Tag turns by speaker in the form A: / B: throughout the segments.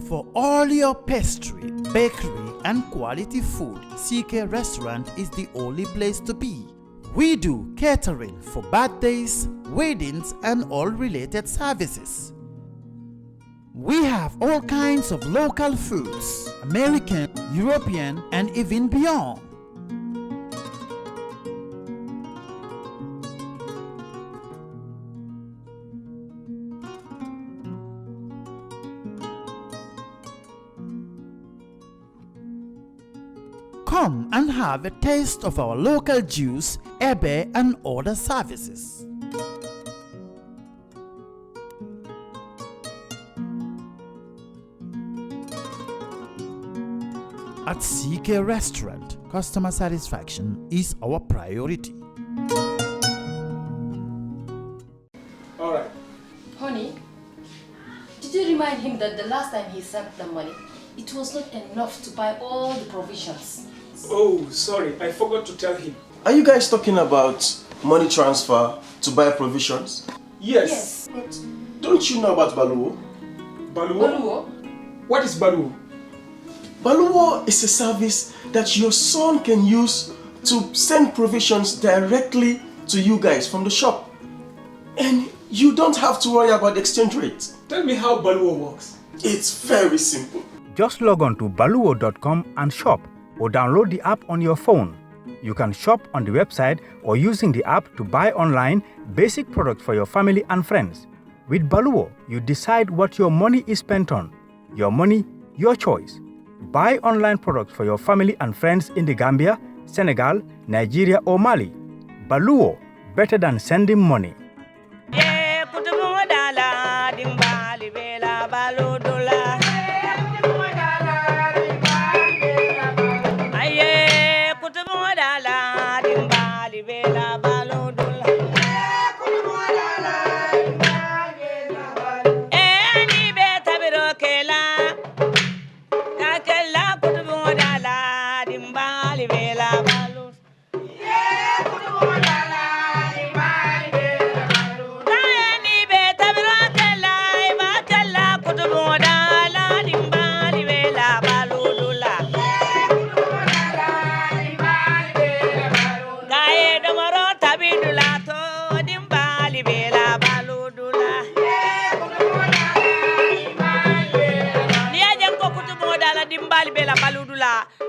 A: For all your pastry, bakery and quality food, CK Restaurant is the only place to be. We do catering for birthdays, weddings and all related services. We have all kinds of local foods, American, European and even beyond. Come and have a taste of our local juice, ebe and other services. At CK Restaurant, customer satisfaction is our priority.
B: All right.
C: Honey, did you remind him that the last time he sent the money, it was not enough to buy all the provisions?
B: Oh, sorry, I forgot to tell him.
D: Are you guys talking about money transfer to buy provisions?
B: Yes.
D: But don't you know about Baluo?
B: Baluo?
C: Baluo?
B: What is Baluo?
D: Baluo is a service that your son can use to send provisions directly to you guys from the shop. And you don't have to worry about the exchange rate.
B: Tell me how Baluo works.
D: It's very simple.
E: Just log on to baluo.com and shop, or download the app on your phone. You can shop on the website or using the app to buy online basic products for your family and friends. With Baluo, you decide what your money is spent on. Your money, your choice. Buy online products for your family and friends in the Gambia, Senegal, Nigeria or Mali. Baluo, better than sending money.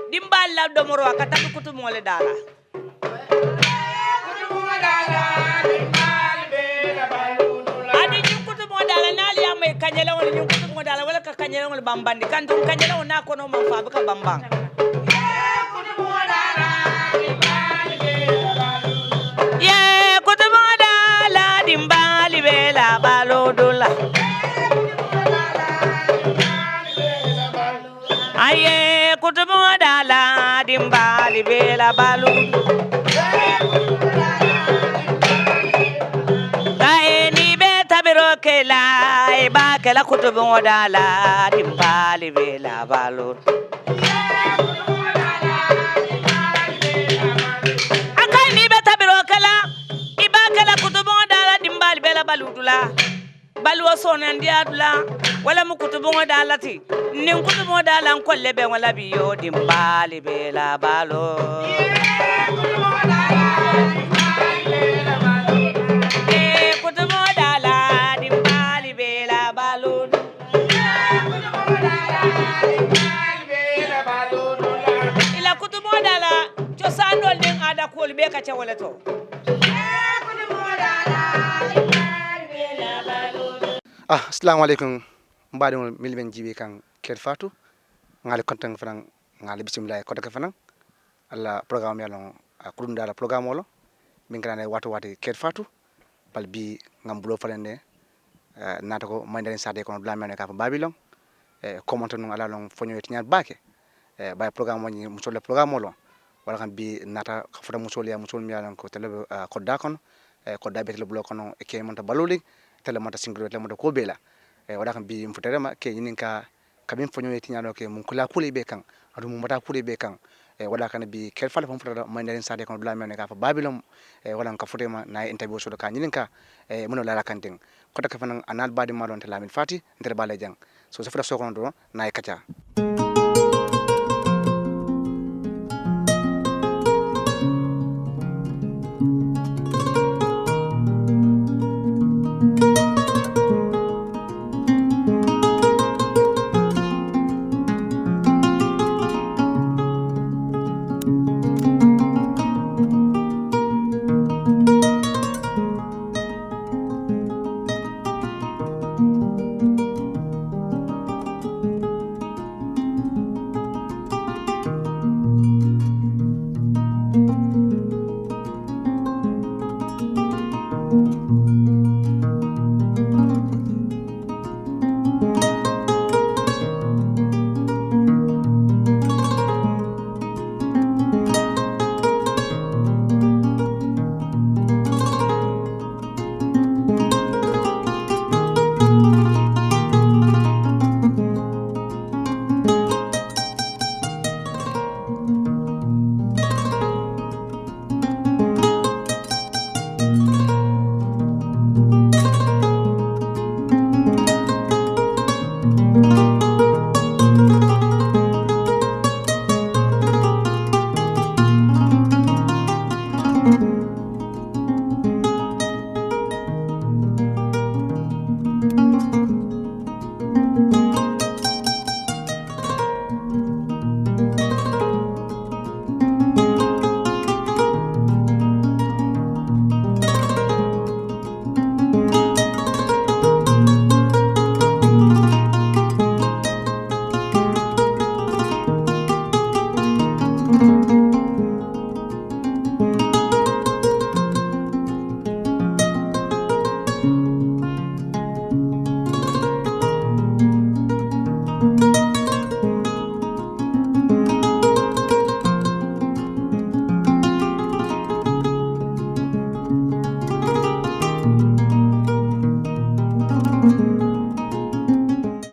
F: Dimbal domoro akata Kutubung Daala. Adi Kutubung Daala nali ame kanyela wala Kutubung Daala wala ka kanyela wala bambandi kandum kanyela na kono manfa ka bambang. Yeah, Kutubung Daala dimbali bela balodula. Aye, Kutubung Daala dimbali bela balu. Kae ni beta biro kela, eba kela Kutubung Daala dimbali bela balu. Akai ni beta biro kela, eba kela Kutubung Daala dimbali bela balu dula. Baluo sonandia dula, wala mu Kutubung Daala ti. Nin Kutubung Daala nkolle be wala biyo dimbali bela balo. Kutubung Daala dimbali bela balo. Ila Kutubung Daala cosandol den ada kol be ka wala to.
G: Assalamu alaikum. Mbadi milben jibe kan Kerr Fatou ngali kontang franang ngali bismillah kotaka franang alla programme yalon Kutubundala programme wolo min kana watu wati Kerr Fatou pal bi ngam bulo falende nata ko mandaren sade kono blamane ka fa Babylon commento non ala lon fonyo tinyal bake bay programme woni musole programme wolo wala kan bi nata ka fota musole ya musol mi yalon ko tele ko dakon ko dabe tele bulo kono e ke monta baluli tele monta singro tele monta ko bela wada kan bi mfuterema ke yininka kabin fonyo tinyalo ke mun kula kule be kan adu mun mata kule be kan wada kan bi Kerr Fatou fam futata mandaren sade kono blamane ka fa Babylon wala ka futema na interview so do kan yininka mun la kan den kota ka fanan anal badi malon telamin fati ndere bale jang so safra sokono do na kacha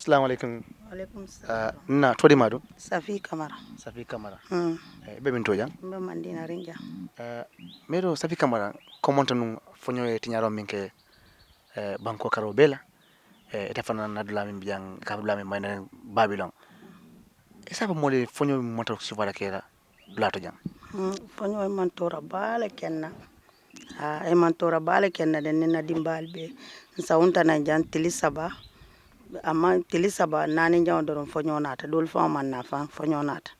G: Assalamu alaikum.
H: Alaikum salam.
G: Na todi madu
H: Safi Kamara.
G: Safi Kamara
H: Hmm.
G: be min toja
H: Mbe Madinarin ja.
G: mero Safi Kamara comment nous fonyo e tinyaro minke banko karo bela eta fana nadula min biang kabla min mayna Babylon esa ba mole fonyo moto sufara kera blato jang
H: Fonyo e mantora bale kenna. E mantora bale kenna den na dimbal be. Saunta na jan tilisaba. Ama tilisaba nani jan doron fonyo nata dol fa man na fa fonyo nata.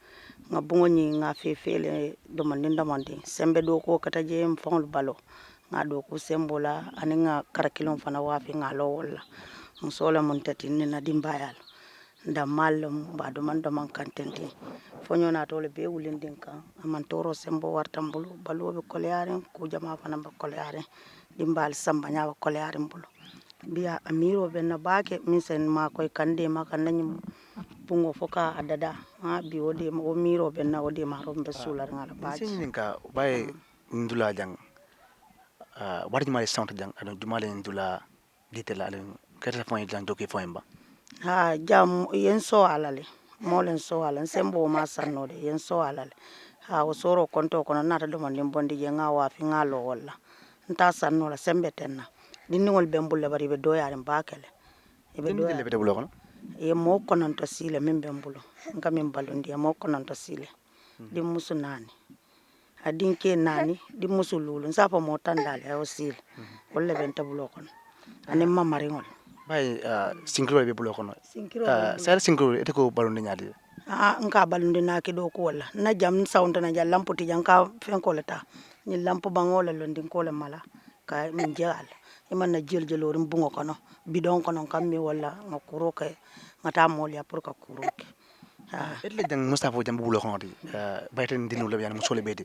H: Nga bungo ni nga fefele domandinda mandi. Sembe do ko kata je mfongol balo. Nga do ko sembola ani nga karakilon fana wafi nga lowola. Musola muntati na dimbayal. Nda malum ba doman kantenti. Fonyo nata ole be wulindin kan. Amantoro sembo wartambulu Baluo be kolearen ku jama fana be kolearen. Dimbal samba nya be kolearen bulu. Biya amiro be na bake misen ma koy kande ma kanani bungo foka adada ha bi wodi o miro be na wodi ma rombe sular ngala bake
G: sininka bay ndula jang warji mali sound jang ado jumale ndula ditela alen kete fon jang doki fon ba
H: ha jam yen so alale molen so alan sembo ma sanno de yen so alale ha o soro konto kono nata do man bondi je ngawa fi ngalo wala nta sanno la sembe tenna diningol bembulle bari be doyaare bakele
G: be doyaare be bulo kono
H: e mo konon to sile min bembulo ngam min balundi mo konon to sile di musu nani adin ke nani di musu lulu sapa mo tandale o sile wolle ben tabulo kono ani mamaringol
G: bay sinkro be bulo kono sar sinkro ete ko balundi nyaade
H: nka balundi na ki do ko wala na jam saunta na jam lamputi janka fen ko leta ni lampu bangola londin ko le mala ka min jegal iman na jeljelorim bungo kono bidon kono kammi wala ngakuro ke ngata molya pour ka kuroke
G: etle jang Mustafa jam bulo kono di bayten dinu le yan musole bedi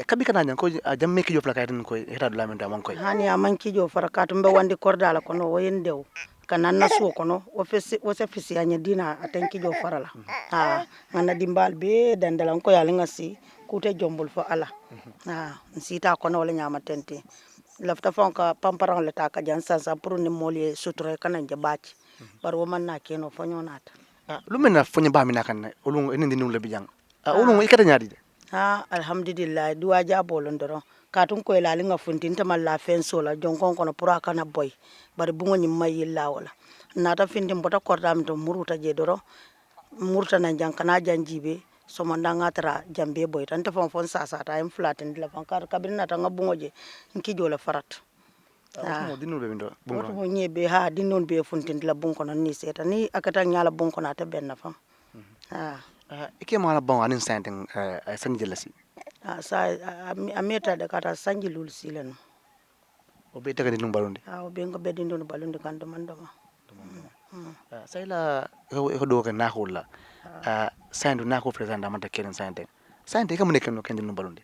G: kabi kana jang ko jam meki jo plaka den ko heta do lamen da man koy
H: hani amanki jo farakatu mbe wandi kordala kono woyendew kanan na suo kono o se fisi anya dina atenki jo farala ngana dimbal be dandalan ko yalla ngasi kute jombul fo ala nsita kono wala nyama tenti lafta fonka pamparang leta ka jan sansa pour ni molie sutre kana jabaci bar wo man na keno fonyo nata
G: lu mena fonyo ba mina kan ulung enen dinu le bijang ulung ikata nyaadi de
H: alhamdulillah duwa jabolon doron katun ko la linga funtin tamal la fen sola jonkon kono pura kana boy bari bungo nyim may yilla wala nata findim bota kordam to muruta je doro murta na jankana janjibe so mandanga tra jambe boy tan te fon sasa ta em flaten la fan kar kabirina ta ngabungo je nki jola farat
G: mo dinu be bindo
H: woto mo nyebe ha dinnon be funtin la bunko non ni seta ni akata nyala bunko na ta benna fam
G: ike mala bon anin santen san jelasi
H: sa ameta de kata sanji lul sileno
G: o be tagadi num balonde
H: o be ngo beddi ndon balonde kan do mandoma
G: sayla ko do ke na holla sandu na ko presenta manta kelen sante kam ne ken no ken num balonde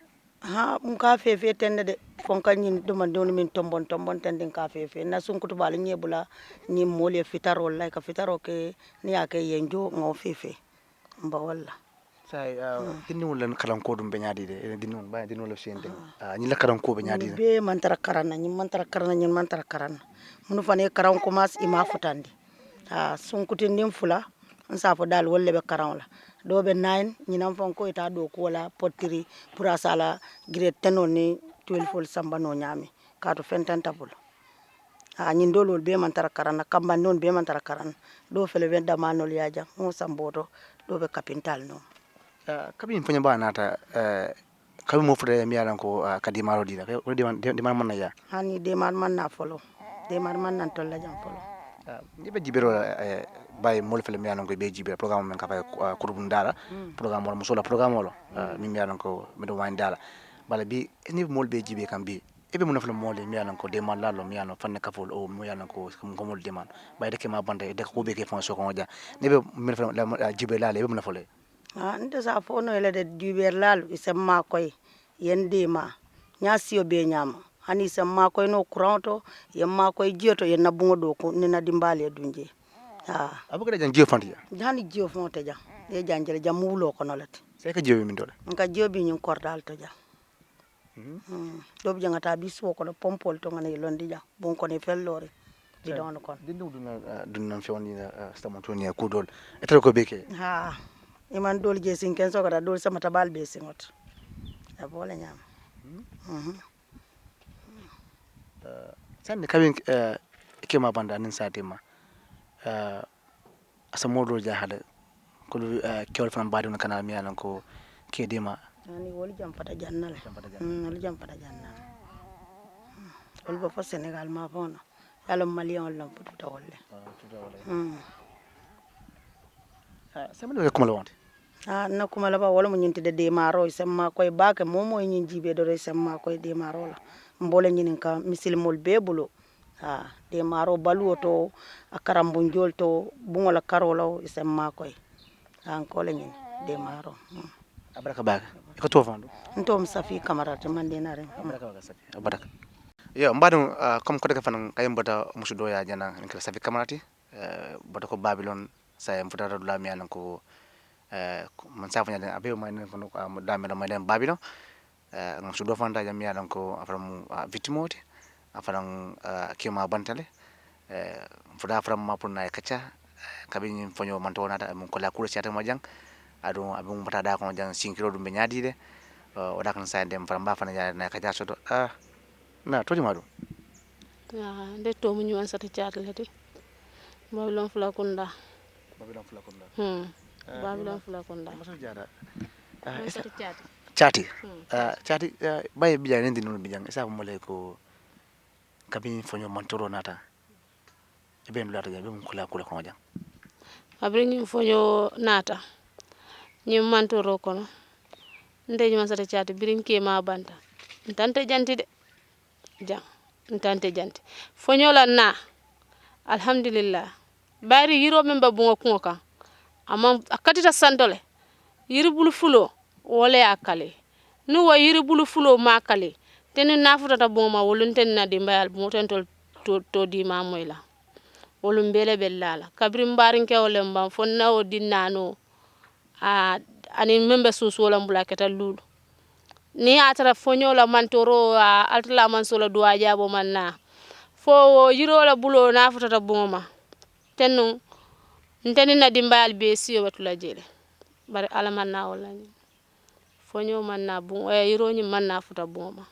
H: ka fefe tende de fonka nyin do man don min tombon tende ka fefe na sunkutu bal nyebula ni mole fitaro lay ka fitaro ke ni ake yenjo ngo fefe mba walla
G: say dinni wala kalan ko dum be nyaadi de dinni won ba dinni wala sente ni la kalan ko be nyaadi de
H: be man tara karana ni man tara karana munu fane karan ko mas ima futandi sunkuti nim fula nsafo dal wolle be karan la do be 9 nyinam fon ko ita do ko la potiri pour asala grade tenoni 12 fol samba no nyami ka to fentan tabul nyin dolol be man tara karana kamba non be man tara karana do fele ben damanol yaja mo samboto do be capital no
G: kabi fanya ba nata kabi mo fure mi yalan ko kadi maro dina ko di man man ya
H: hani de man na folo de man nan tolla jam folo
G: ni be jibero bay mo fele mi yalan ko be jibero programme men ka fay Kutubundala programme mo sola programme lo mi yalan ko mi do wani dala bala bi ni mo be jibe kam bi ebe mo nafla mo le mi yalan ko de man lalo mi yalan fanne kafol o mo yalan ko mo de man bay de ke ma bande de ko be ke fon so ko ja ni be mi fala jibe la le be mo nafale
H: nte sa fono ele de duber lalu isemma koy yende ma nyasiyo be nyama hani isemma koy no kuranto yemma koy jioto yenna bungo do ko nina dimbali dunje
G: abuka de jan jio fantiya
H: hani jio fonte ja e janjele jamulo ko nolati
G: sai ka jio min dole
H: nka jio bi nyin kordal to ja do bi jangata bi so ko pompol to ngane londi ja bon ko ne fellore di don kon
G: dindu dunna fewni stamontoni ko dol etre ko beke
H: iman dol je sin ken so kada dol sama tabal be singot boole nyam
G: sanne kabin kema banda nin satima asa modo jahale ko kewal fan baadi on kana mi anan ko kedima
H: ani woli jam fata jannale woli jam fata jannale wol ba fa Senegal ma fono yalo malion lam pututa wolle
G: sama do ko lawante
H: na kuma laba wala mo nyinti de maro semma koy baake momo nyin jibe do semma koy de maro la mbole nyin ka misilmol bebulo de maro Baluo to akarambu njol to bungola karolo semma koy ko le nyin de maro
G: abaraka baaka ko to fando
H: ntom safi camarade Madinarin
G: abaraka baaka safi abaraka yo mbadum comme ko de fan kayum bata musudo ya jana ngi safi camarade bata ko Babylon say mfutata dula mi anan ko man safanya den abe may nen kono damelo may den Babylon ngam sudo fanta jam mi anan ko afram victimote afram kema bantale fuda afram ma purna kacha kabin fonyo man to nata mon ko la kula siata majang adu abun bata da ko jang 5 kilo dum be nyaadi de o da kan sa dem fram ba fana ya na kacha soto na to juma do
I: de to mu ñu an sata ciatle de Babylon Fulakunda Babylon Fulakunda
G: maso jada
I: chati
G: chati bay biya nen dinu bijang isa mo le ko kabin fonyo mantoro nata ben lata be mo kula ko jang
I: abri ñu fonyo nata ñu mantoro kono ndeji man sata chati birin ke ma banta ntante janti de jang ntante janti fonyo la na alhamdulillah bari yiro men ba bungo kungo kan amma akatita santole yiri bulu fulo wole akale nu wa yiri bulu fulo makale teni nafuta ta boma wolunten na dimbayal motentol to di mamoyla wolum bele bellala kabri mbarin ke wole mbam fonna o dinnano ani membe susu wala mbulaketa lulu ni atara fonyo la mantoro altala mansola duwa jabo manna fo yiro la bulo nafuta ta boma tenu nteni na dimbayal be siyo batula jele bari alamanna wala ni fonyo manna bu yiro ni manna futa boma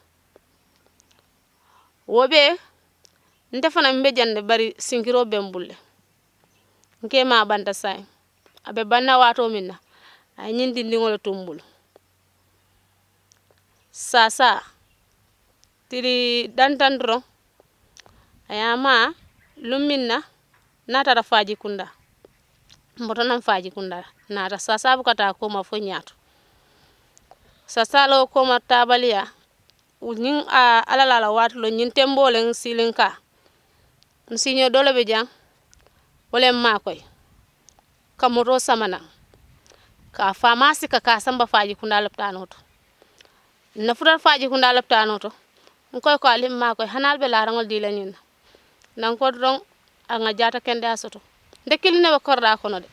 I: wobe ndefana mbe jande bari sinkiro bembulle nke ma banda sai abe banna wato minna ay nyindi ndingol tumbul sasa tiri dantandro ayama luminna nata da faji kunda mboto nan faji kunda nata sasa bukata ko ma fo nyaato sasa lo ko ma tabaliya nyin alala watulo nyin tembolen silinka nsinyo dole be jang wole makoy kamoro samana ka famasi ka samba faji kunda laptanoto na futar faji kunda laptanoto ngoy ko alim makoy hanal be larangol dilanin nan ko don anga jata kende asoto ndekil ne be korda kono de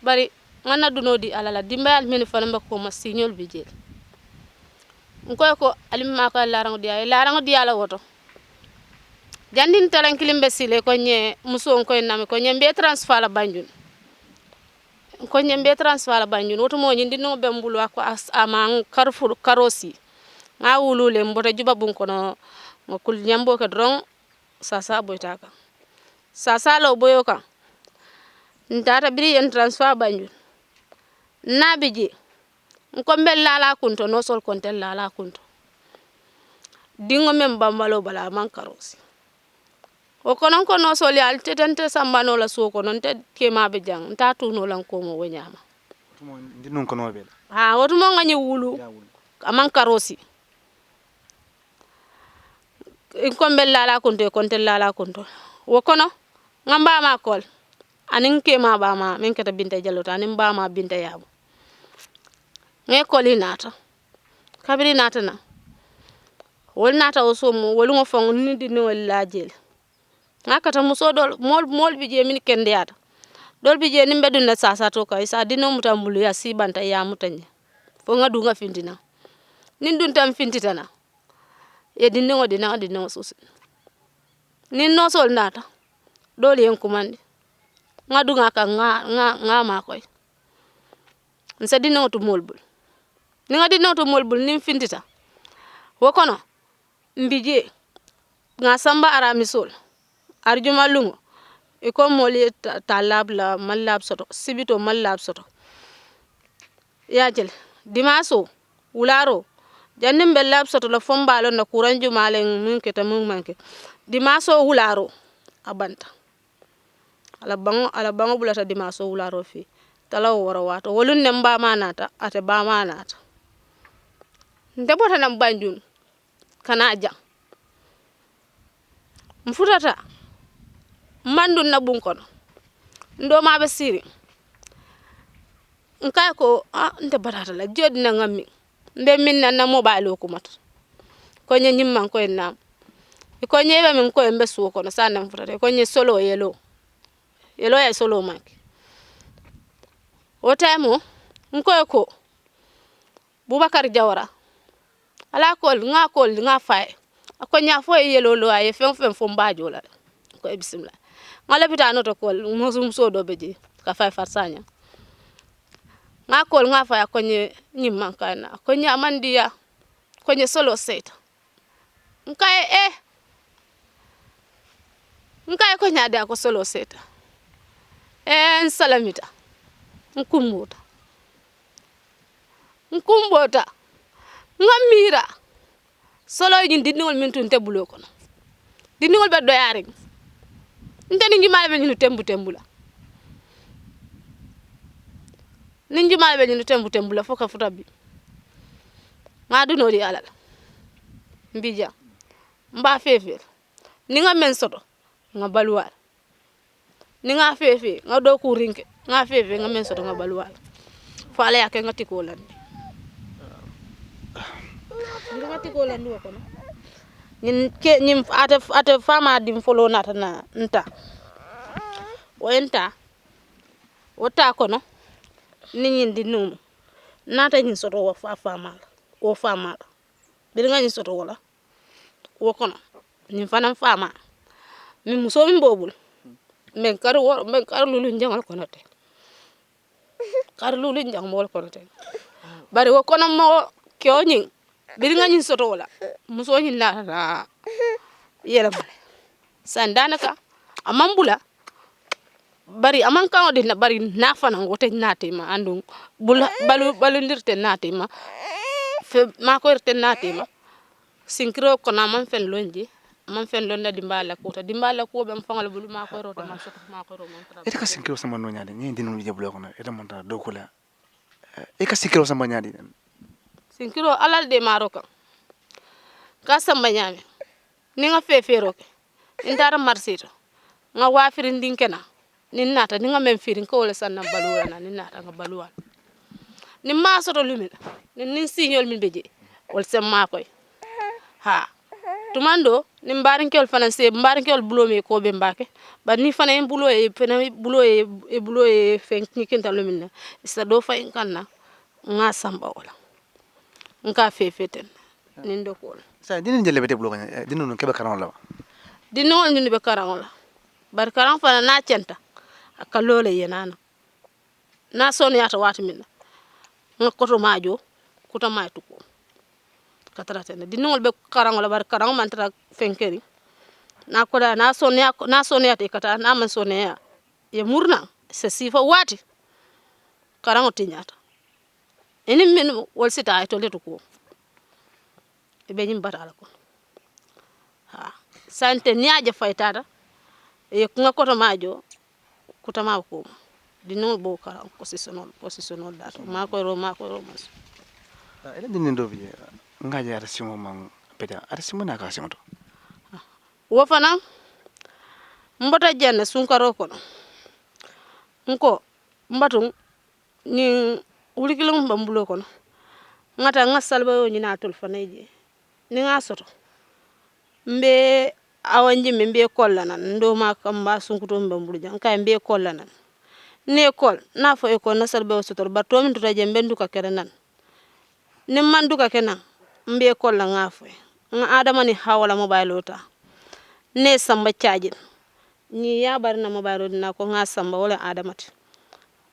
I: bari ngana dunodi alala dimbayal min fanamba ko ma signol bi jeel ngoy ko alim makoy larangol di ala woto jandin talankilim be sile ko nye muso ngoy nami ko nye be transfer la banjun ko nye be transfer la banjun woto mo nyindi no be mbulu ko amang carrefour karosi nga wulule mbota juba bun kono ngokul nyambo ka drong sasa boytaka sasa lo boyoka ndata biri en transfer banjun nabiji ko mbel lala kunto no sol kontel lala kunto dingo mem bambalo bala man karosi o konon ko no sol yal tetente sambano la soko non te kema be jang ta tuno lan ko mo wonyama
G: tumo ndinun ko no be
I: ha wotu mo ngani wulu aman karosi ko mbel lala kunto kontel lala kunto wo kono ngamba ma kol anin kema ba ma min kata binte jalota anin ba ma binte yabo nge kolinata kabiri nata na wol nata o somo wol ngo fong ni di no lajel ngakata muso dol mol bi je min kende yata dol bi je nimbe dunna sasa to kay sa dino mutambulu ya si banta ya mutanye fo ngadu nga findina nin dun tam fintitana e dinno dina susi nin no sol nata dol yen kumandi ngadu ngaka nga ma koy nsa dino to molbul ni ngadi no to molbul nin fintita wokono mbije nga samba aramisol arjuma lungo iko moli talabla malab soto sibito malab soto yajel dimaso wularo jannim be lab soto la fombalo na kuranju malen mun keta mun manke dimaso wularo abanta ala bango bulata dimaso wularo fi tala woro wato wolun ne mba manata ate ba manata ndebota nam banjun kana ja mfutata mandun na bunkono ndo ma be siri nkay ko nte batata la jodi na ngami mbe min na mobile ko mat ko nyim man ko nam ko nyebe min ko mbe su ko no sanam mfutata ko nye solo yelo ya solo mak o tamo ko Bubakar Jawara ala kol nga fay ko nya fo yelo lo ay fem fo mbajo la ko bismillah ngala pitano to kol muso do beje ka fay farsanya nga kol nga fay ko nyim man kana ko nya mandiya ko nye solo set nkay ko nya da ko solo set salamita nkumbota ngamira solo yin dinol min tun tebulo kono dinol be doyare ndeni ngimal be ñu tembula ninji mal be ñu tembula foka futa bi ngadu no di alal mbija mba fefe ni nga men soto nga baluwal ni nga fefe nga do ku rinke nga fefe nga men soto nga baluwal fala yake nga tikolan nga tikolan do kono ñin ate fama dim folo nata na nta wenta wota kono ni ñin di num nata ñin soto wa fama bi nga ñin soto wala wo kono ñin fanam fama mi muso mi bobul men kar lulu njangal kono te kar lulu njang mol kono te bari wo kono mo kyo nyin biri nga nyin soto wala muso nyin na yela male sandanaka amambula bari aman kan odi na bari na fana ngote natima andu balundirte natima fe ma ko rete natima sinkro kono man fen lonji man fen londa dimbala ko be fangal bulu ma ko rota man soto ma ko ro man tra
G: ita ka sinkiro sama no nyaade ni dinu je bulo kono ita monta do kula e ka sinkiro sama nyaade
I: sinkiro alal de maroka ka samba nyame ni nga fefero ke indara marsito nga wafirin dinkena nin nata ni nga mem firin ko wala sanna balura na nin nata nga baluwa ni ma soto lumina nin signol min beje wal sem ma koy ha tumando ni mbarin kel fana se mbarin kel bulo me ko be mbake ba ni fana en bulo e fen ni kenta lumina isa do fay kanna nga samba wala nga fefeten nin do ko
G: sa dinin jelle bete bulo kanya dinu no kebe karan la
I: dinu ni be karan la bar karan fana na centa akalole yenana na sonu yata wati minna nga koto majo kuta may tuko katratene dinol be karan la bar karan man tra fenkeri na ko da na sonu yata kata na man sonu ya ye murna se sifa wati karan tinyata eni min wol sita ay to letu ko be nyim batala ko ha sante nyaaje faytata e nga koto majo kutama ko dinol bo kala positional dato ma ko ro mas
G: ela dinin do bi ngaje ara simo man peda ara simo na ka simo to
I: wo fana mbota janna sunkaro ko nko mbatum ni wulikilum bambulo ko ngata ngasalba yo ni natul fanaje ni nga soto mbe awanji mbe kollana ndo ma kamba sunkuto mbambulu jan kay mbe kollana ne kol na fo e ko nasal be soto bato min to taje mbendu ka kerenan ni mandu ka kenan mbe kolla nga fo nga adama ni hawala mobile ota ne samba charge ni ya bar na mobile na ko nga samba wala adamati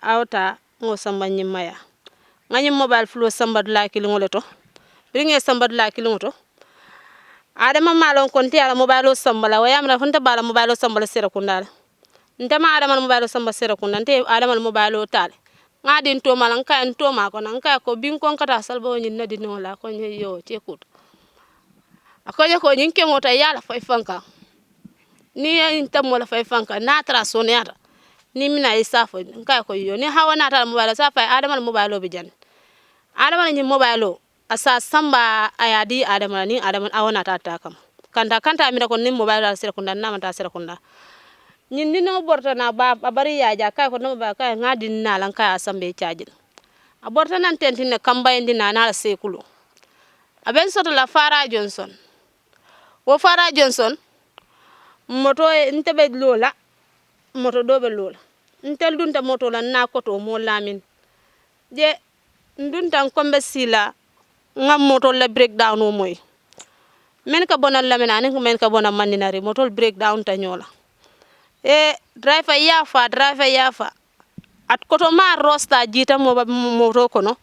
I: awta ngo samba nyimaya ngani mobile flo samba la kilingole to ringe samba la kilingoto adama malon konti ala mobile sambala wayamra hunta bala mobile sambala sera kundala ntama adama mobile samba sera kunda nte adama mobile tale ngadi to malan ka to ma ko nan ka ko bin kon kata salbo nyin nadi no la ko nyi yo tekut akoje ko nyin ke mota yala fay fanka ni intam wala fay fanka na tra sonata ni mina isafo ka ko yo ni hawana ta mobile sa fay adama mobile bi jan adama ni mobile asa samba ayadi adama ni adama awana tata kam kanta mi ko ni mobile sera kunda na mata sera kunda nyin ni no borta na ba bari ya ja kay ko no ba kay ngadi na lan kay asambe charge aborta nan tentine kamba indi na na sekulo aben soto la Fara Johnson wo Fara Johnson moto ntebe lola moto dobe lola ntel dunta moto la na koto mo lamin je ndunta kombe sila ngam moto la breakdown o moy men ka bona lamina ni men ka bona Madinarin moto breakdown ta nyola e driver yafa at koto ma rosta jita moto kono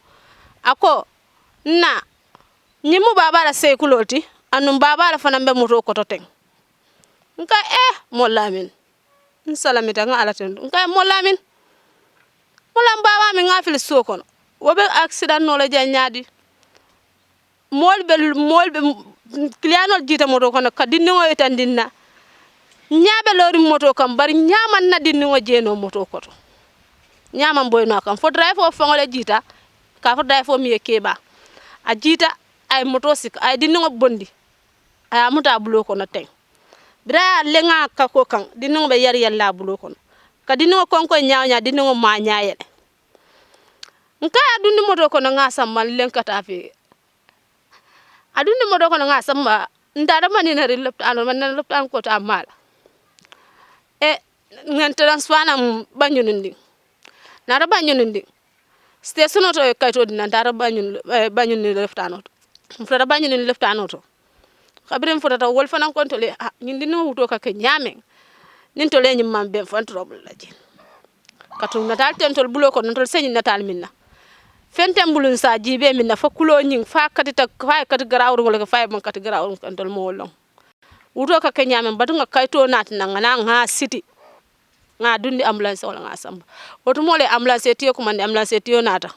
I: ako na nyimu baba la sekuloti anum baba la fana be moto koto ten nka mo lamin nsalamita nga alaten nka mo lamin baba mi ngafil sokono wobe accident no la janyadi molbe klianol jita moto kono kadinno etandinna nyaabe lori moto kam bari nyaaman na dinno jeno moto koto nyaaman boyno kam fo driver fongole jita ka fo driver mi keba a jita ay motosik ay dinno bondi ay amuta bulo kono ten bra lenga ka ko kan dinno be yar yalla bulo kono ka dinno konko nyaawnya dinno ma nyaayel nka adundi moto kono nga sammal lenkata fi adundi moto kono nga samba ndara Madinarin loptan ko ta mala ngan transfana banyunundi nara banyunundi station to kayto dinan dara banyunundi leftanoto fota banyunundi leftanoto khabrim fota wol fanan kontole nyindi no wuto ka ke nyame nin to lenyum mambe fan trouble laji katum natal tentol bulo ko non tol senyi natal minna fentem bulun sa jibe min na fa kulo nyin fa katita fa kat garawru wala fa man kat garawru kan tol mo long wuto ka kenya men batu nga kayto nat na nga city nga dundi ambulance wala nga samba woto mo le ambulance tiyo ko man ambulance tiyo nata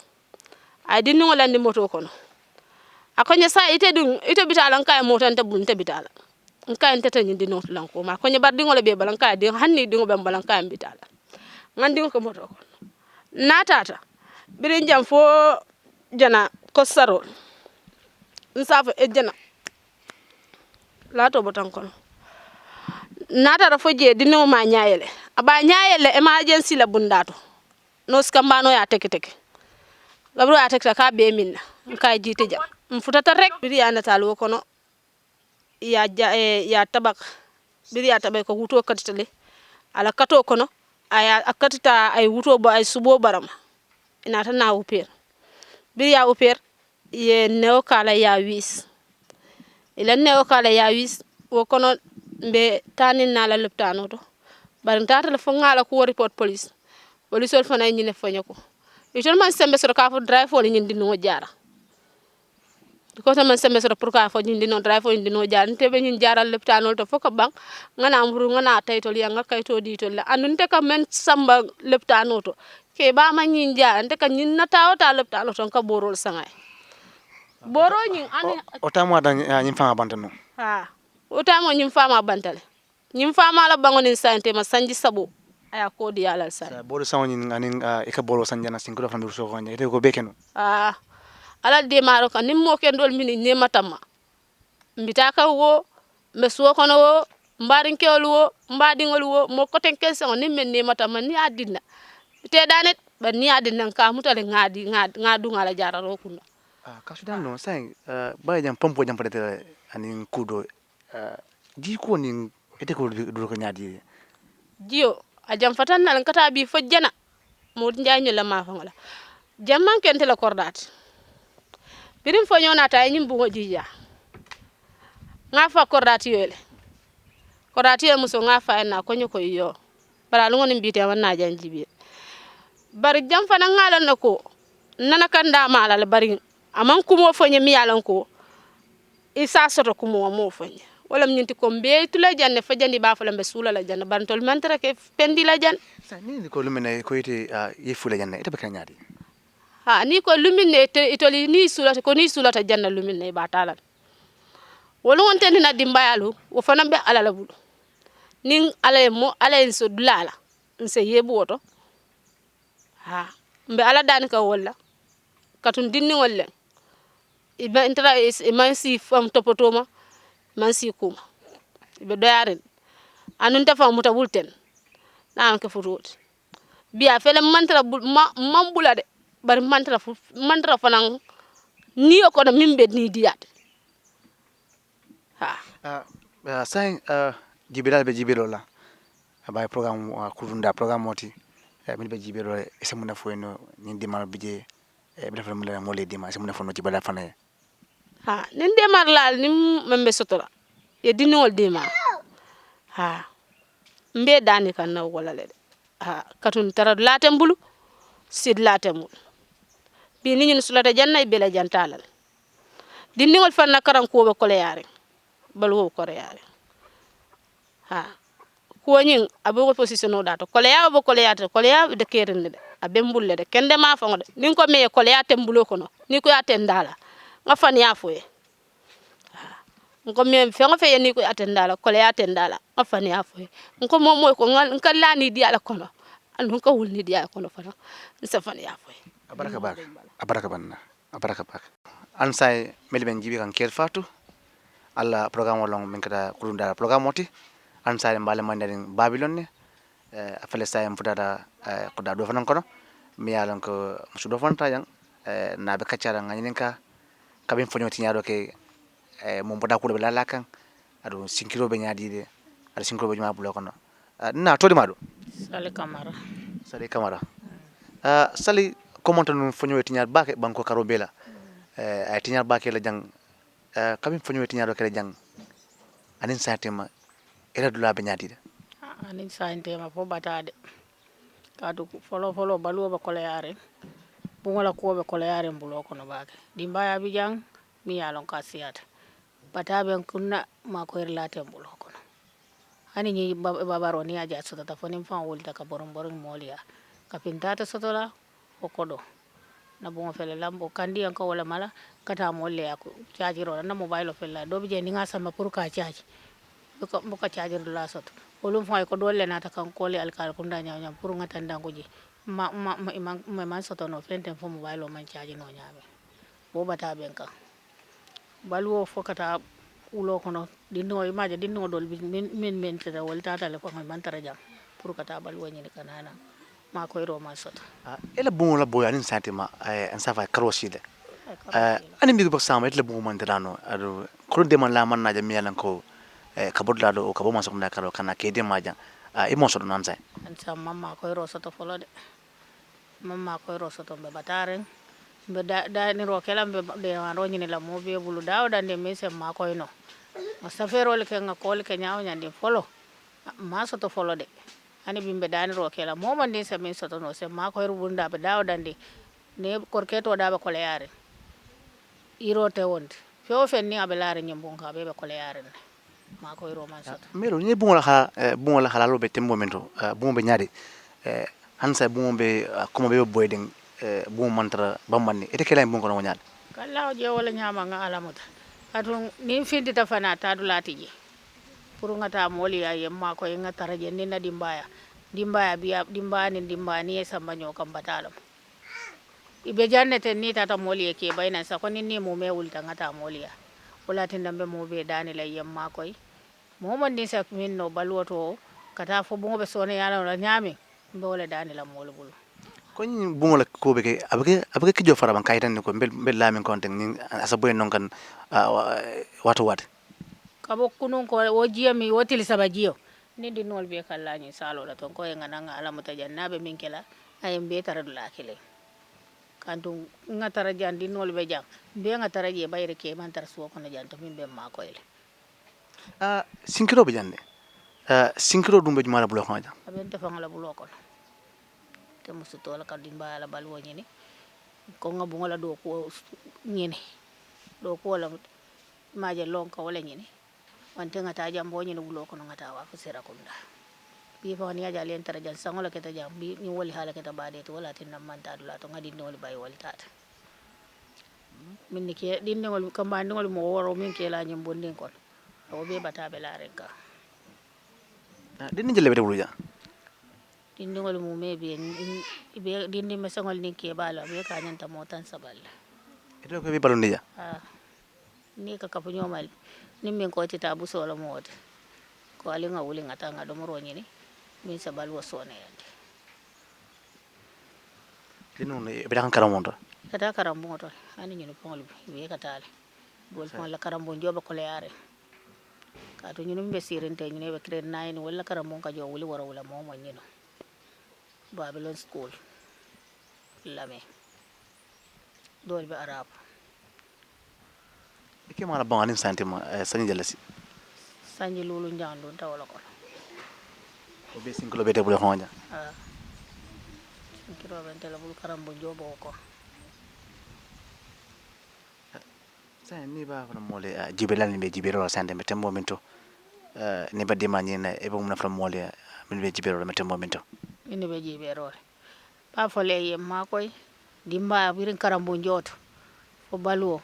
I: ay dinni wala ndi moto kono akonya sa ite bitala kay moto ante bunte bitala kay ante tan ndi not lanko ma konya bar dingo le be balan kay di hanni dingo be balan kay bitala ngandi ko moto kono natata birin jam fo jana ko saro nsafo e jana lato botan kono nata ra fo je dinno ma nyaayele aba nyaayele emergency la bundato no skambano ya teke gabro ya teke ka be minna ka jite jam mfutata rek biri ya natalo kono ya tabak biri ya tabay ko wuto katitale ala kato kono aya akatita ay wuto ba ay subo barama ina tan na uper biri ya uper ye neo kala ya wis ila neo kala ya wis wo kono be tanin na la loptano to bar tata la fo ngala ko report police sol fana ñine fanyako itol man sembe so ka fo drive fo ñindi no jara ko tan man sembe so pour ka fo ñindi no drive fo ñindi no jara te be ñin jaral loptano to fo ka bang ngana amru ngana taytol ya nga kayto ditol la andunte ka men samba loptano to ke ba ma ñin jara nte ka ñin na taw ta loptano to ka borol sangay boro ñin ane
G: otamo da ñim fama bantano
I: ha otamo ñim fama bantale ñim fama la bangonin sante ma sanji sabo aya ko di yalal sa
G: bolo sawni anin e ka bolo sanjana sinko fa ndur so ko nyete ko bekeno
I: ala de maro kan nimmo ken dol min ne matama mbita ka wo me so kono wo mbarin kewol wo mbadingol wo mo ko ten kense on nimme ne matama ni adina te danet ba ni adina ka mutale ngadu ngala jararo kunno
G: ka sudan no sai ba jam pompo jam padete anin kudo di ko ni ete ko do ko nyaadi
I: jio ajam fatan nan kata bi fojjana mo njañu la ma fangala jamman kente la kordat birim fo ñona tay ñim bu jija nga fa kordat yele muso nga fa na ko ñuko yo bara lu ngoni mbite wan na janji bi bar jam fana ngala nako nana kanda mala la bari aman kumo fo ñi mi yalan ko isa soto kumo mo fo ñi wala ñinti ko be tula janne fa jandi ba fa lambe sula la janne bantol mantra ke pendi la jan
G: sa ni ko lumene ko ite yefu la janne ite be kanyadi
I: ni ko lumine itoli ni sula ko ni sula ta janna lumine ba talal wala wonte ni na dimbayalu wo fana be ala la bulu nin ala mo ala en so dulala nse yebu woto mbe ala dan ka wala katun dinni wala iba intra man si fam topotoma man si kuma be doyaren anun ta famuta bulten nan ke fututi biya fele mantra mambula de bari mantra fanan ni ko na mimbe ni diat
G: sai jibelal be jibelo la bay programme kurunda programme moti min be jibelo e semuna foeno ni dimal bije e be defal mo le mo le dimal semuna fono jibala fanaye
I: nin demar laal nim membe sotora ye dinol dema mbe dani kan na wala le katun tara latem bulu sid latemul bi ni ñun sulata janna be la jantalal dinol fan na karan ko be ko le yare baluo ko yare ko ñing abo position o dato ko le yawo bo ko le yate ko le yawo de kerinde de abembulle de kende ma fa ngode nin ko me ko le yatem bulo kono ni ko yatendala nga fan ya foye ngom me fe nga fe ni ko atendala ko le atendala nga fan ya foye ngom mo ko ngal la ni di ala kono andu ko wul ni di ala kono fa sa fan ya foye
G: abaraka bak an sai melben jibi kan kel fatu alla programme long min kada kulunda programme moti an sai mbale mandarin babylon ne afale sai mfudada ko da do fanan kono mi yalan ko musudo fanta yang na be kaccara nganinka kabin fonyo tinyado ke mo boda ko be lalakan ado sinkiro be nyaadi de ado sinkiro be ma bulo kono na to de mado sale camara sali comment on fonyo tinyar ba ke banko karo bela ay tinyar ba ke la jang kabin fonyo tinyado ke la jang anin satema era dula be nyaadi de
J: anin satema fo batade kadu folo baluo ba ko le yare bungola ko be ko yare mbulo ko no baake dimba ya bijang mi ya lon kasiyata batabe kunna ma ko relate mbulo ko no hani ni babaro ni aja so ta fonim fa wulta ka borom moliya ka pintata sotola o kodo na bongo fele lambo kandi an ko wala mala kata molle ya ko charge ro na mobile fella do bi je ni ngasa ma pour ka charge buka charge la soto olum fa ko dolle na ta kan kole alkal kunda nyam pour ngata ndango ji man soto no fenten fo mobile o man charge no nyame bo bata ben kan Baluo fo kata ulo kono dinno imaje dinno dol min tata wal tata le ko man tara jam pour kata Baluo nyini kanana ma ko ro man soto
G: ela bon la boya nin santima en safa kroside ani mi ko sama ela bon man dano ado ko de man la man na jam yalan ko kabodla do ko bo man so na karo kana ke de majan e mo so nan sai
J: an sam mamma ko ro soto folo de mamma ko ro soto be bataren be da ni ro kala be de ro nyini la mo be bulu dawda de mi sem ma ko no ma safero le ke ngakol ke nyaaw nyandi folo ma soto folo de ani bimbe dani ro kala mo man ni sem mi soto no sem ma ko ro bunda be dawda de ne korketo da ba ko le yare iro te wonde feo fen ni abelare nyambon ka be ko le yare ma ko ro man soto
G: mero ni bon la hala lo be tembo mento bon be nyaade hansa bon be kuma be boyden bon mantra bammanni ete kala bon ko no nyaade
J: kala je wala nyama nga alamuta atun ni findi ta fana ta dulati je pour ngata moli ya yemma ko ngata raje ni na dimbaya biya dimbani e samba nyo kam batalam ibe jannete ni tata moli ke bayna sa ko ni mo me wulta ngata moli ya wala tin dambe mo be dani la yemma koy mo mon ni sa min no balwoto kata fo bo be sone yala la nyami be wala dani la mol bulu
G: ko ni bon la ko be ke abake ki jo fara ban kaytan ni ko bel lamin konten ni asa boy non kan wato
J: kabo kunun ko wo jiya mi wotil sabajiyo ni di nol be kala ni salo la ton ko ngana ala mutajannabe min kala ayem be taradula kele kantu ngatara jandi nol be jam be ngatara je bayre ke man tar so ko na janto min be ma ko ele
G: sinkiro be jande sinkiro dum be mala bulo ko jam
J: aben te fangala bulo ko te musu to la kadin ba la balwo nyini ko ngabu ngala do ko nyini do ko la maje lon ko wala nyini wante ngata jam bo nyini bulo ko ngata wa ko sera ko nda bi fa ni aja len tara jan sangola keta jam bi ni woli hala keta bade to wala tin man ta dula to ngadi noli bay wali tata min ni ke din ngol kamba ngol mo woro min ke la nyim bondin kon o be bata be la reka
G: din jelle be bulu ja
J: din ngol mo me be din me sangol ni ke bala be ka nyanta motan sabal
G: eto ko be balonde ja
J: ni ka kapu nyomal ni min ko tita bu solo mode ko ali nga wuli ngata nga do mo nyini min sabal wo sone yande
G: dinu ne be kan karamonto
J: kata karamboto ani nyino pongol be katale bol pon la karambo njoba ko le yare ka to nyino be sirente nyino be kren nine wala karambon ka jo wuli wala mo mo nyino Babylon school lame dol be arab
G: ke mala bangani santima sani jalasi
J: sanji lulu njandu tawala ko
G: o be sinklo be te bulo honja
J: kiro bente la bul karambo njobo ko
G: sa ni ba fana mole jibelal ni be jibelo sande me tembo mento ni badde ma nyina e bo mun fana mole min be jibelo me tembo mento
J: ni be jibero pa fole yemma koy dimba birin karambo njoto fo Baluo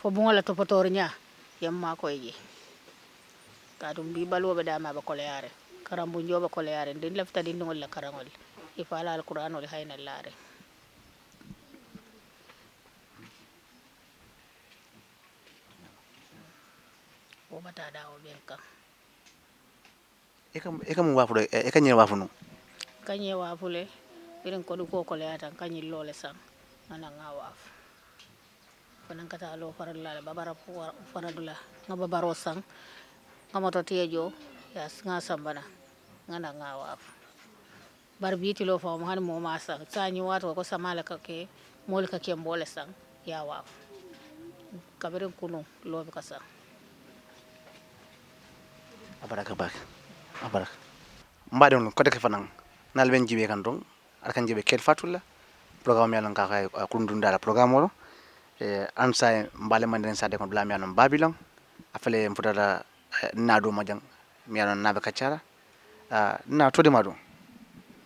J: fo bungola to potor nya yemma koy ji kadum bi Baluo be dama ba ko le yare karambo njoba ko le yare din lafta din ngol la karangol ifala alquran wal hayna lare o bata dawo benka
G: ekam wafu e kanye wafu no
J: kanye wafule birin ko du ko le atan kanyi lole sam ana nga wafu fanan kata lo faral la babara faradula nga babaro sang nga moto tiejo ya nga sambana ngana nga wafu bar biti lo fa mo han mo masa sanyi wato ko samala ka ke mol ka ke mbole sang ya wafu kabirin kunu lo ka sang
G: abaraka mbaɗon ko deke fanan nal ben jibe kan don ar kan jibe kel fatula programme yalon ka kay Kutubundala programme wolo ansa mbale manden sa de kon blam yalon Babylon afale mfutata nado majang mi yalon nabe kaccara na to de mado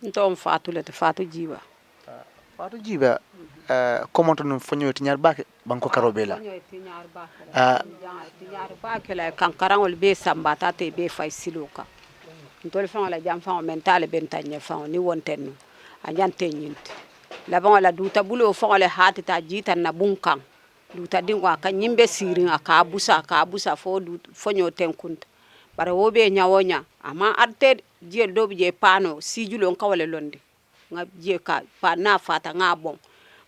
H: ntom Fatou le Fatou jiba
G: Fatou jiba comment on fonyo ti ñaar baake banko karobe la
H: ti ñaar baake la kankarangol be sambata te be fay siloka ntol fa la jam fa mentale bentanye fa ni wonten a nyante nyinte la ba la duta bulo fa le hatita jita na bunkan duta dingwa ka nyimbe sirin aka busa fo fonyo tenkunta bare wobe nyawonya ama arte je dobi je pano sijulo kawale londi nga je ka pa na fata nga bon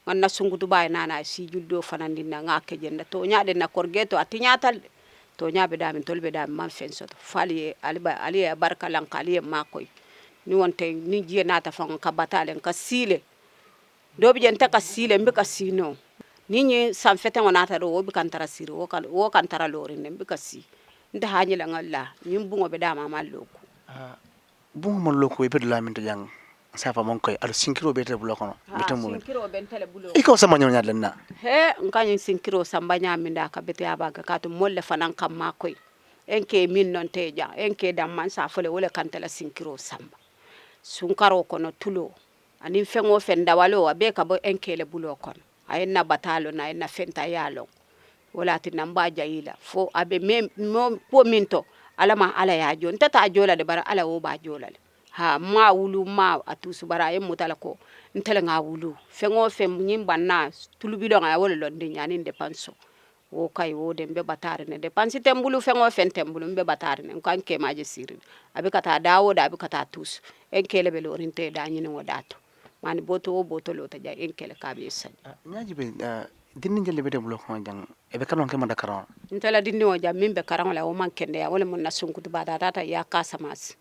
H: nganna sungutu bay nana sijul do fanandina nga kejenda to nyaade na korgeto atinyata to nyaabe damin tolbe dam man fensoto fali ali barka lankali makoy ni wonte ni je nata fa ka batale ka sile dobi je ntaka sile mbe ka sino ni samfete ngonata do wobi kantara siro wo kantara lori ne mbe ka si nda hanyela ngalla nyimbu ngobe dama maloko
G: bungo mon loko e bedula min to jang safa mon koy alo sinkiro be tele bulo kono betem mo
H: sinkiro ben tele bulo
G: iko sama nyon nyadlen na
H: he nkanyi sinkiro samba nyami nda ka bete abaga ka to molle fanan kam makoy enke min non teja enke dam man sa fole wala kantala sinkiro samba sunkaro kono tulo ani fengo fenda walo abe ka bo enke le bulo kono ayna batalo na ayna fenta yalo wala tinamba jayila fo abe mo po minto alama ala ya jon tata jola de bara ala wo ba jola ha ma wulu ma atusu bara e mutala ko ntele nga wulu fengo fem nyimba na tulubi do nga wala londe nyani depanso wo kay wo de mbe batare ne depansi tembulu fengo fen tembulu mbe batare ne kan ke maje sirin abi kata dawo da abi kata tus en kele be lorinte da nyini wodato mani boto wo boto lo ta ja en kele ka be san
G: nyaaji be dinni jelle be bulo ko jang e be kanon ke manda karon
H: ntela dinni o jam mimbe karan la o man kende ya wala mun nasunkutu badata ya kasamas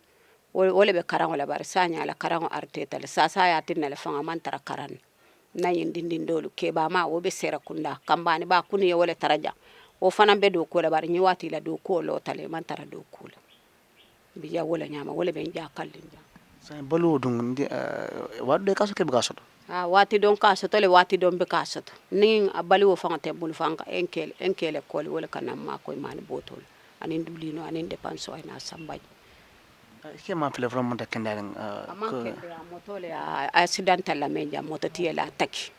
H: wole be karan wala bar sanya la karan arteta le sasa ya tinna le fanga man tara karan na yindindin dolu ke ba ma wo be sera kunda kambani ba kuni wala taraja o fana be do ko la bar ni wati la do ko lo tale man tara do ko bi ya wala nyama wala be ja kallin ja
G: sa Baluo dum ndi wadde kaso ke be kaso
H: wati don kaso tole wati don be kaso ni Baluo fanga tembul fanga enkele ko wala kanam ma ko man botol anin dulino anin depanso ay na sambaj
G: ke ma fele vraiment takendalen
H: ko motole accidental la meja mototi la taki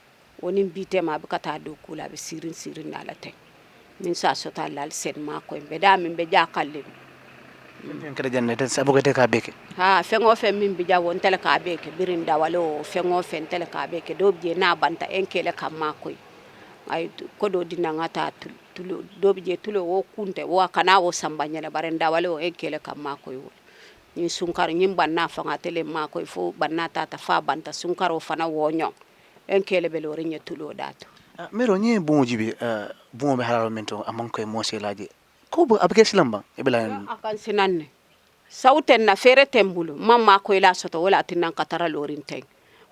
H: woni bite ma be kata do kula be sirin na la tek min sa sota lal sen ma ko be da min be jakalle
G: min kada janne tan sabu ko ka beke
H: fengo fen min bi jawo tele ka beke birinda walo fengo fen tele ka beke do je na banta enkele kam ma ko ay ko do dina ngata tulo do je tulo wo kunte wo kana wo sambanya la barenda walo enkele kam ma ko ni sunkar nyim banna fanga tele ma ko fo banna tata fa banta sunkaro fana wonyo enkele be lo rinya tulo dato
G: mero nye bon jibi bon be halalo mento amon ko mo selaje ko bo abke silamba e bela
H: akan sinanne sauten na fere tembulu mamma ko ila soto wala tinan katara lorin teng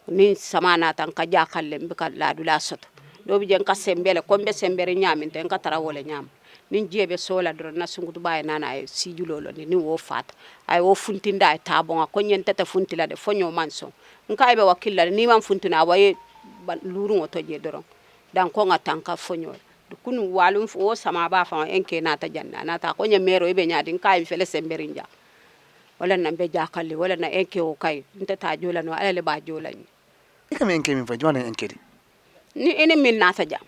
H: ni samana tan ka jakalle mbe ka la dula soto do bi jen ka sembele ko be sembere nyamin ten katara wala nyam nin jebe sola dro na sungutu baye nana ay sijulolo ni wo fat ay wo funtinda ay tabon ko nyentata funtila de fonyo manso nka be wakilla ni man funtina waye luru ngoto je doro dan ko ngatanka fonyo kunu walum wo sama ba fa enke nata janna nata ko nyamero ibe nyaadi nka fele semberinja wala na be jakalle wala na enke o kay ntata jola no alale ba jola ni
G: ikam enke min fa jwana enke
H: ni ene min nata jam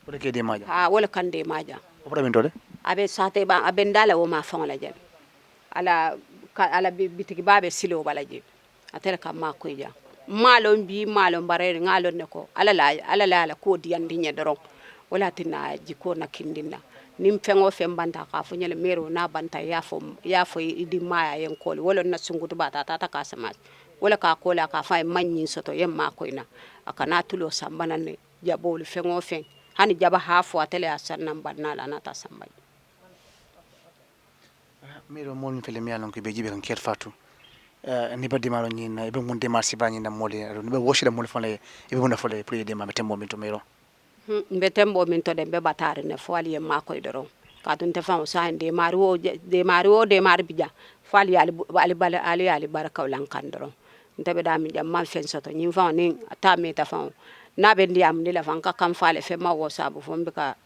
G: wala ke de maja
H: wala kan de maja
G: o problem to de
H: abe sate ba abe ndala wo ma fa la jan ala bitiki babe silo bala je atela kam ma ko ja malon bare ngalo ne ko ala ko diandi nya doron wala tina jiko na kindina nim fengo banta ka fo nyele mero na banta ya fo idi maya yen ko wala na sungutu bata tata ka sama wala ka kola ka fa manyin soto yemma ko ina akana tulo sambana ne jabol fengo hani jaba hafo atele asannan banna la nata sambay
G: mero mon fele mi alon ko be jibe kan Kerr Fatou ni ba dimaro ni na be mun demar sibani na moli be woshi da moli fole be mun na fole pour yede ma tembo min to mero
H: tembo min to de be batare ne foli ma koy doro ka tun te fam sa de mari bija fali ali baraka lan kan doro
K: ntabe da mi jam man fen soto nyim fa ni ta me ta fa na be ndiam ni la fa ka kam faale fe ma wo sabu fo mbika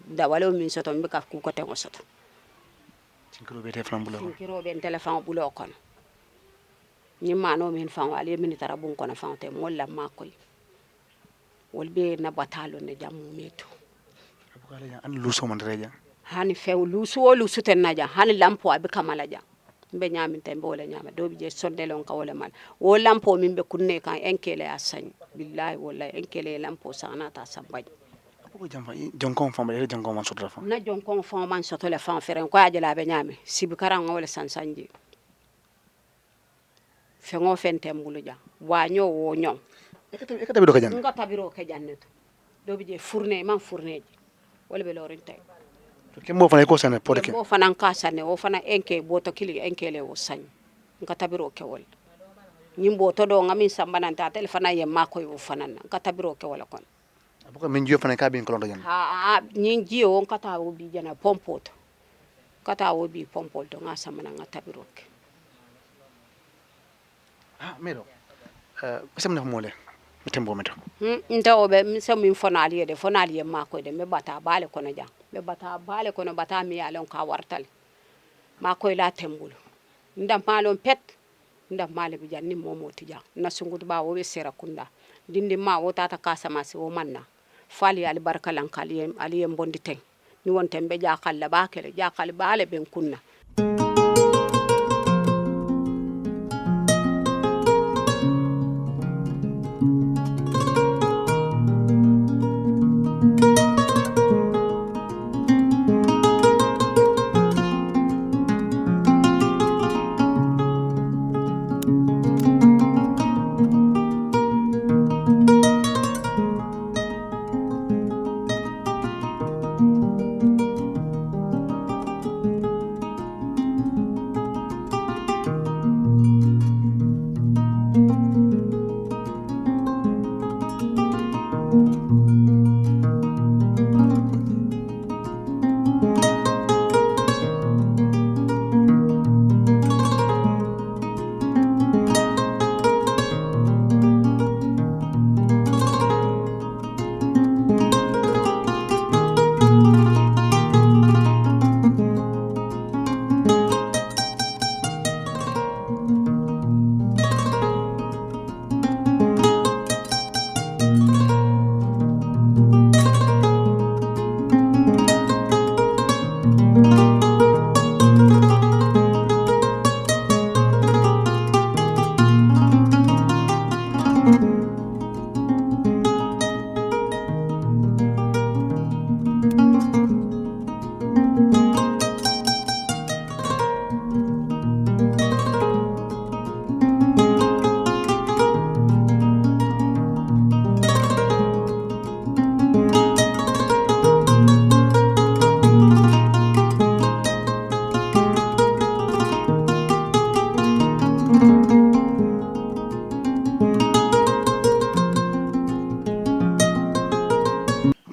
K: da wala min soto mbika ku ko tengo soto
G: tinkiro be te flan bulo
K: tinkiro be téléphone bulo kon nyim ma no min fa wala min tara bun kono fa te mo la ma koy wol be na batalo ne jam meto
G: abukale jan an luso man reja
K: hani few lusu ten naja hani lampo abi kamala ja mbe nyamin tembe wala nyama do bi je sonde lon ka wala mal wo lampo min be kunne kan enkele asany billahi wallahi enkele lampo sana ta sambaj
G: ko jam fa jonkon fam be jonkon man soto fa
K: na jonkon fam man soto le fam feren ko ajala be nyame sibi karan wala sansanje fengo fentem bulu ja wa nyo wo nyom
G: ekata be do ka jan
K: nga tabiro ka janneto do bi je fourné man fournéji wala be lorin tay
G: kembo fana ko sane podke
K: kembo fana ka sane o fana enke boto kili enkele wo sañ nga tabiro ke wol nyimbo to do ngamin sambananta tel fana yemma ko yo fana nga tabiro ke wala kon
G: abuka min jiyo fana ka bin kolon jan
K: ha nyin jiyo on kata wo bi jana pompoto kata wo bi pompolto nga samana nga tabiro ke
G: mero semna mole tembo meto
K: nta obe mi min fonali de fonali yemma ko de me bata bale kono jang be bata bale kono bata mi alon ka wartal ma koy la tembulu ndam malon pet ndam male bi janni momo tija na sungudu ba wo be sera kunda dindi ma wo tata kasama si wo manna fali ali barkalan kali ali bondi ten ni won tembe jakal la bakele jakal bale ben kunna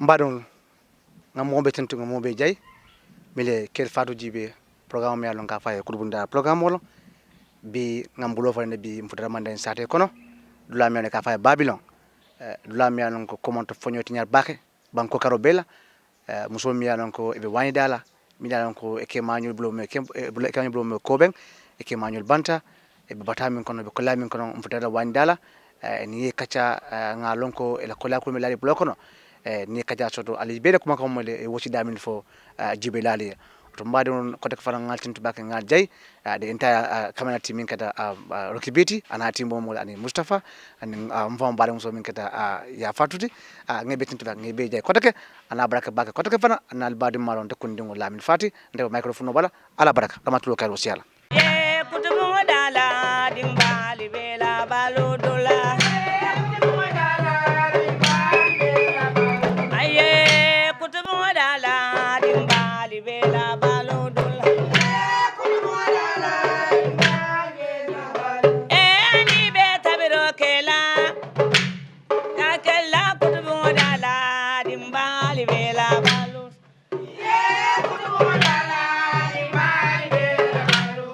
G: mbadon ngam be tentu ngam be jay mile ker Fatou jibe programme me alon ka faye Kutubundala programme wolo bi ngam bulo fa ne bi mfutara manden sate kono dula me ka faye Babylon dula me alon ko comment foñoti nyar bake banko karo bela muso mi alon ko be wani dala mi alon ko e ke mañul bulo me bulo e bulo me koben e ke mañul banta e be batamin kono be kollamin kono mfutara wani dala ni kacha ngalon ko e la kola ko me lali bulo kono ni kaja soto ali bede kuma ko mole e woci damin fo jibe lali to mbade on ko tek fara ngal tintu bak ngal jay de entire camera team min kata rokibiti ana team mo ani Mustafa ani mfam bare muso min kata ya fatuti ngebe tintu bak ngebe jay ko tek ana baraka bak ko tek fana ana albadi malon de kundingo lamin fati nde microphone bala ala baraka ramatulo kay wosiala
F: Kutubung Daala dimbali bela baludula Kutubung Daala dimbali bela baludula ni be tabiro kela takella Kutubung Daala dimbali bela baludula Kutubung Daala dimbali bela baludula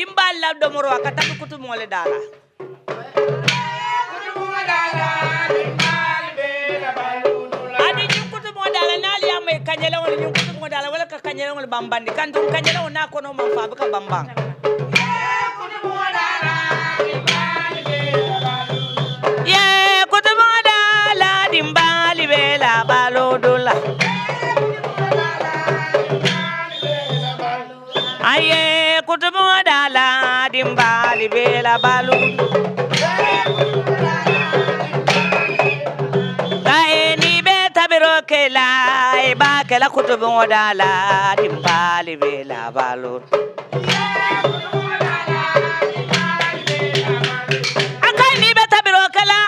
F: dimbal la domoro akata Kutubung Daala adi ñu Kutubung Daala nali amay kanyela wala ñu Kutubung Daala wala ka kanyela wala bambandi kan dum kanyela na ko no man fa ka bambang ye Kutubung Daala dimbali bela balodula aye Kutubung Daala dimbali bela balu kae ni be tabiro kela e ba kela Kutubung Daala dimbali bela balu akai ni be tabiro kela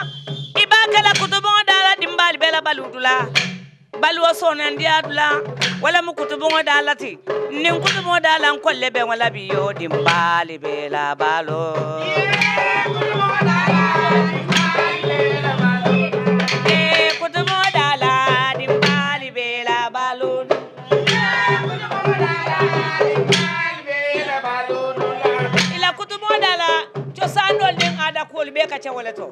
F: e ba kela Kutubung Daala dimbali bela balu dula Baluo sonan diadula wala mu Kutubung Daala ti nin Kutubung Daala kolle be wala biyo dimbali bela balo Kutubung Daala dimbali bela balo ila Kutubung Daala cosandol din ada kol be ka wala to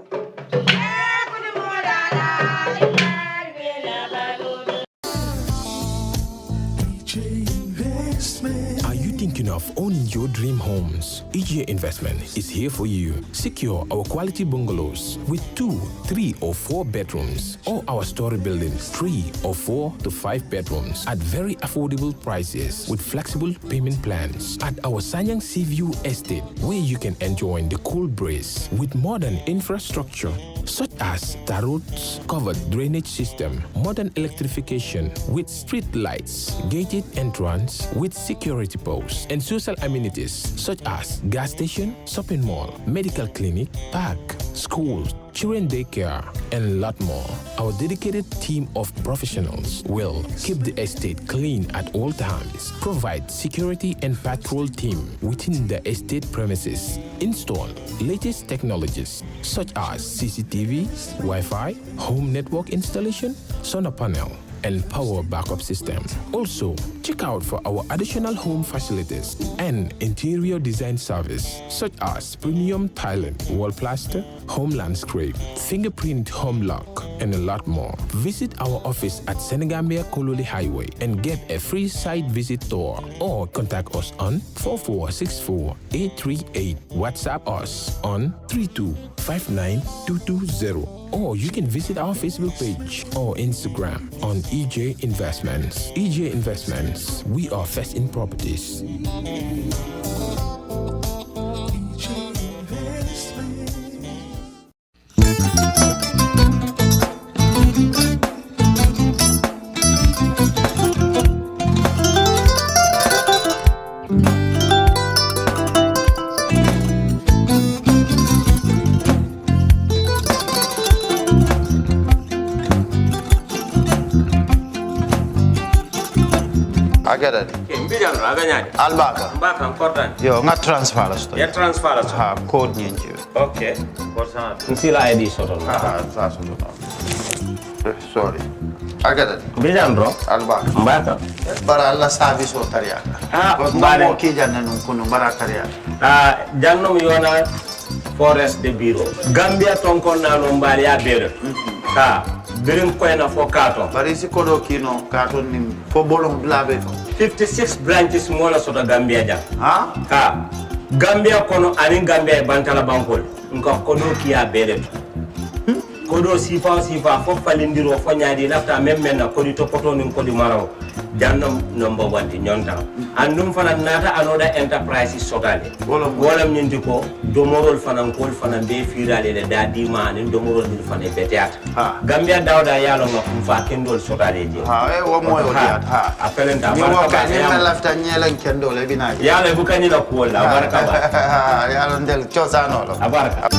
L: Are you thinking of owning your dream homes? EJ Investment is here for you. Secure our quality bungalows with 2, 3 or 4 bedrooms, or our story buildings 3 or 4 to 5 bedrooms at very affordable prices with flexible payment plans at our Sanyang Seaview Estate, where you can enjoy the cool breeze with modern infrastructure such as tar roads, covered drainage system, modern electrification with street lights, gated entrance with security posts, and social amenities such as gas station, shopping mall, medical clinic, park, schools, children daycare, and a lot more. Our dedicated team of professionals will keep the estate clean at all times, provide security and patrol team within the estate premises, install latest technologies such as CCTV, Wi-Fi, home network installation, solar panel, and power backup system. Also, check out for our additional home facilities and interior design service such as premium tiling, wall plaster, home landscape, fingerprint home lock, and a lot more. Visit our office at Senegambia Kololi Highway and get a free site visit tour, or contact us on 4464838. WhatsApp us on 3259220. Or you can visit our Facebook page or Instagram on EJ Investments. EJ Investments, we are first in properties.
M: Agada.
N: Mbijan aganya.
M: Albaka.
N: Mbaka important.
M: Yo, nga transfer la sto.
N: Ya transfer la.
M: Ha, code nyinji.
N: Okay. Korsa. Nsila ID soto.
M: Sa soto. Sorry. Agada.
N: Mbijan bro.
M: Albaka.
N: Mbaka.
M: Bara alla service o tariaka.
N: Mbale
M: mo ki janna nun kunu bara tariaka.
N: Jannom yona forest de bureau. Gambia tonkon na no mbali ya bere. Birim koyna fo kato.
M: Bari si kodo kino kato ni fo bolong blabe to.
N: 56 branches mola soto Gambia jang.
M: Ha?
N: Gambia kono ani Gambia bantala bankol. Nko kodo kiya bere to. Kodo sifa fo falindiro fo nyaadi lafta memmen na kodi to poto nin kodi maraw. Jannam number 1 di nyonta. Andum fana nata anoda enterprise sotale. Wolam nyindi ko domorol fana kol fana be firale le dadi ma ni domorol ni fana beteat. Gambia dawda yalo ngam fa kendol sotale je.
M: Wo moyo diat.
N: Apelenta
M: ni wo ka ni lafta nyelen kendol e bina.
N: Yalo bukani la ko la baraka ba.
M: Yalo ndel chosano lo.
N: Abaraka.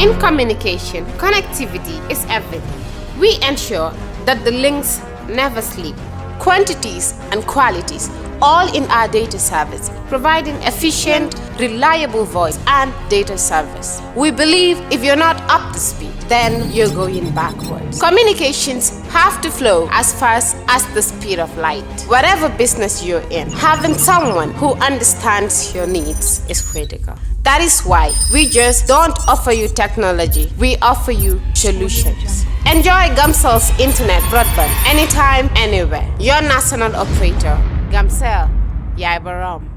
O: In communication, connectivity is everything. We ensure that the links never sleep. Quantities and qualities, all in our data service, providing efficient, reliable voice and data service. We believe if you're not up to speed, then you're going backwards. Communications have to flow as fast as the speed of light. Whatever business you're in, having someone who understands your needs is critical. That is why we just don't offer you technology, we offer you solutions. Enjoy Gamsel's internet broadband anytime, anywhere. Your national operator, Gamsel, Yaibaram.